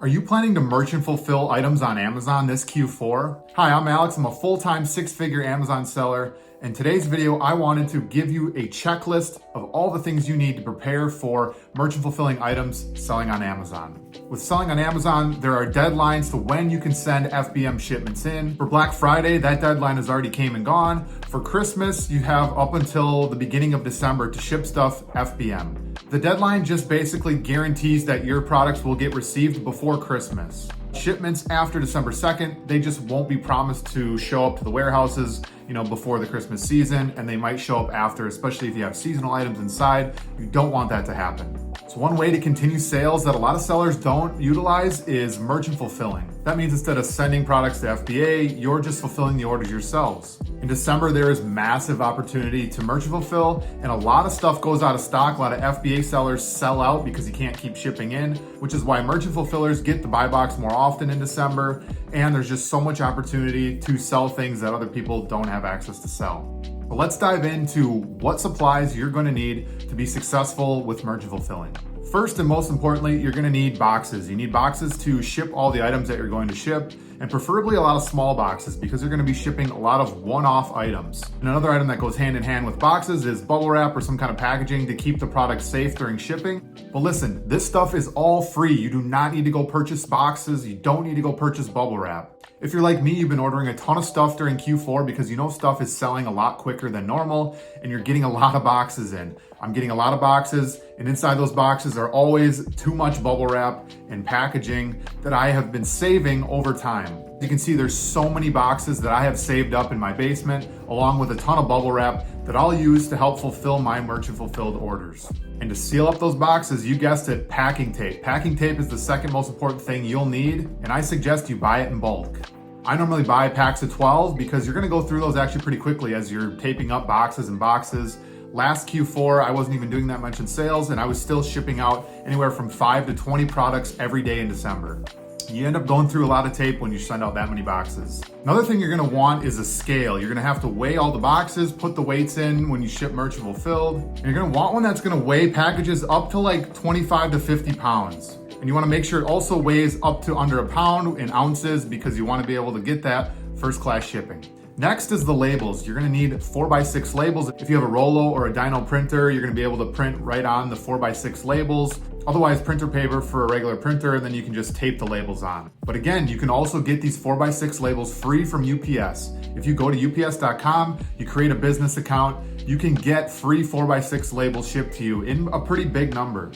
Are you planning to merchant fulfill items on Amazon this Q4? Hi, I'm Alex. I'm a full-time six-figure Amazon seller. In today's video, I wanted to give you a checklist of all the things you need to prepare for merchant fulfilling items selling on Amazon. With selling on Amazon, there are deadlines to when you can send FBM shipments in. For Black Friday, that deadline has already came and gone. For Christmas, you have up until the beginning of December to ship stuff FBM. The deadline just basically guarantees that your products will get received before Christmas. Shipments after December 2nd, they just won't be promised to show up to the warehouses, before the Christmas season, and they might show up after, especially if you have seasonal items inside. You don't want that to happen. So one way to continue sales that a lot of sellers don't utilize is merchant fulfilling. That means instead of sending products to FBA, you're just fulfilling the orders yourselves. In December, there is massive opportunity to merchant fulfill, and a lot of stuff goes out of stock. A lot of FBA sellers sell out because you can't keep shipping in, which is why merchant fulfillers get the buy box more often in December, and there's just so much opportunity to sell things that other people don't have access to sell. But let's dive into what supplies you're going to need to be successful with merchant fulfilling. First and most importantly, you're going to need boxes. You need boxes to ship all the items that you're going to ship, and preferably a lot of small boxes because you're going to be shipping a lot of one-off items. And another item that goes hand in hand with boxes is bubble wrap or some kind of packaging to keep the product safe during shipping. But listen, this stuff is all free. You do not need to go purchase boxes. You don't need to go purchase bubble wrap. If you're like me, you've been ordering a ton of stuff during Q4 because stuff is selling a lot quicker than normal and you're getting a lot of boxes in. I'm getting a lot of boxes, and inside those boxes are always too much bubble wrap and packaging that I have been saving over time. You can see there's so many boxes that I have saved up in my basement, along with a ton of bubble wrap that I'll use to help fulfill my merchant fulfilled orders. And to seal up those boxes, you guessed it, packing tape. Packing tape is the second most important thing you'll need, and I suggest you buy it in bulk. I normally buy packs of 12 because you're gonna go through those actually pretty quickly as you're taping up boxes and boxes. Last Q4, I wasn't even doing that much in sales, and I was still shipping out anywhere from 5 to 20 products every day in December. You end up going through a lot of tape when you send out that many boxes. Another thing you're gonna want is a scale. You're gonna have to weigh all the boxes, put the weights in when you ship merchant fulfilled. And you're gonna want one that's gonna weigh packages up to like 25 to 50 pounds. And you wanna make sure it also weighs up to under a pound in ounces because you wanna be able to get that first class shipping. Next is the labels. You're gonna need 4x6 labels. If you have a Rollo or a Dyno printer, you're gonna be able to print right on the 4x6 labels. Otherwise, printer paper for a regular printer, and then you can just tape the labels on. But again, you can also get these 4x6 labels free from UPS. If you go to ups.com, you create a business account, you can get free 4x6 labels shipped to you in a pretty big number.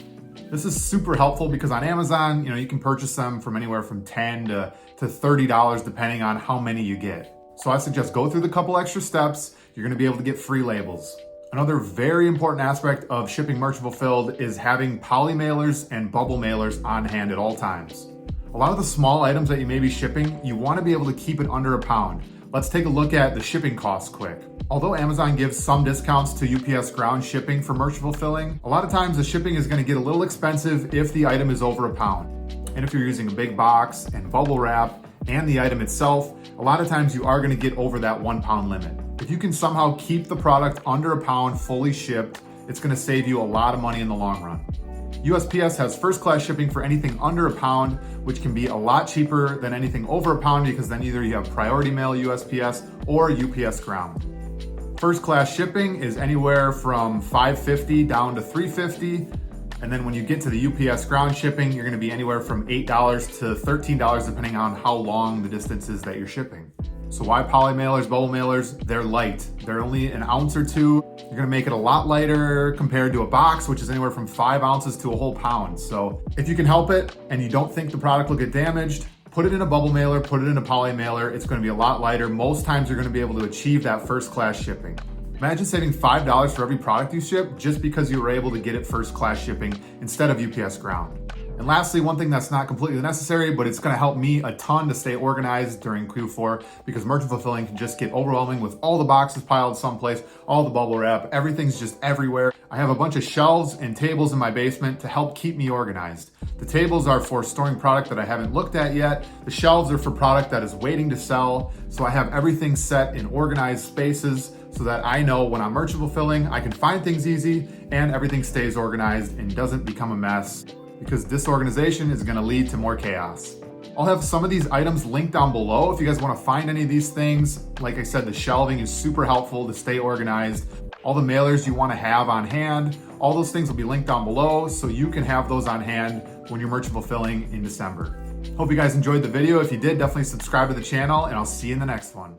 This is super helpful because on Amazon, you can purchase them from anywhere from $10 to $30 depending on how many you get. So I suggest go through the couple extra steps. You're gonna be able to get free labels. Another very important aspect of shipping merchant fulfilled is having poly mailers and bubble mailers on hand at all times. A lot of the small items that you may be shipping, you wanna be able to keep it under a pound. Let's take a look at the shipping costs quick. Although Amazon gives some discounts to UPS ground shipping for merchant fulfilling, a lot of times the shipping is gonna get a little expensive if the item is over a pound. And if you're using a big box and bubble wrap and the item itself, a lot of times you are gonna get over that 1 pound limit. If you can somehow keep the product under a pound fully shipped, it's gonna save you a lot of money in the long run. USPS has first class shipping for anything under a pound, which can be a lot cheaper than anything over a pound because then either you have priority mail USPS or UPS ground. First class shipping is anywhere from $5.50 down to $3.50. And then when you get to the UPS ground shipping, you're gonna be anywhere from $8 to $13 depending on how long the distance is that you're shipping. So why poly mailers, bubble mailers? They're light. They're only an ounce or two. You're gonna make it a lot lighter compared to a box, which is anywhere from 5 ounces to a whole pound. So if you can help it and you don't think the product will get damaged, put it in a bubble mailer, put it in a poly mailer. It's gonna be a lot lighter. Most times you're gonna be able to achieve that first class shipping. Imagine saving $5 for every product you ship just because you were able to get it first class shipping instead of UPS ground. And lastly, one thing that's not completely necessary, but it's gonna help me a ton to stay organized during Q4 because merchant fulfilling can just get overwhelming with all the boxes piled someplace, all the bubble wrap, everything's just everywhere. I have a bunch of shelves and tables in my basement to help keep me organized. The tables are for storing product that I haven't looked at yet. The shelves are for product that is waiting to sell. So I have everything set in organized spaces so that I know when I'm merchant fulfilling, I can find things easy and everything stays organized and doesn't become a mess. because disorganization is going to lead to more chaos. I'll have some of these items linked down below if you guys want to find any of these things. Like I said, the shelving is super helpful to stay organized. All the mailers you want to have on hand, all those things will be linked down below so you can have those on hand when you're merchant fulfilling in December. Hope you guys enjoyed the video. If you did, definitely subscribe to the channel, and I'll see you in the next one.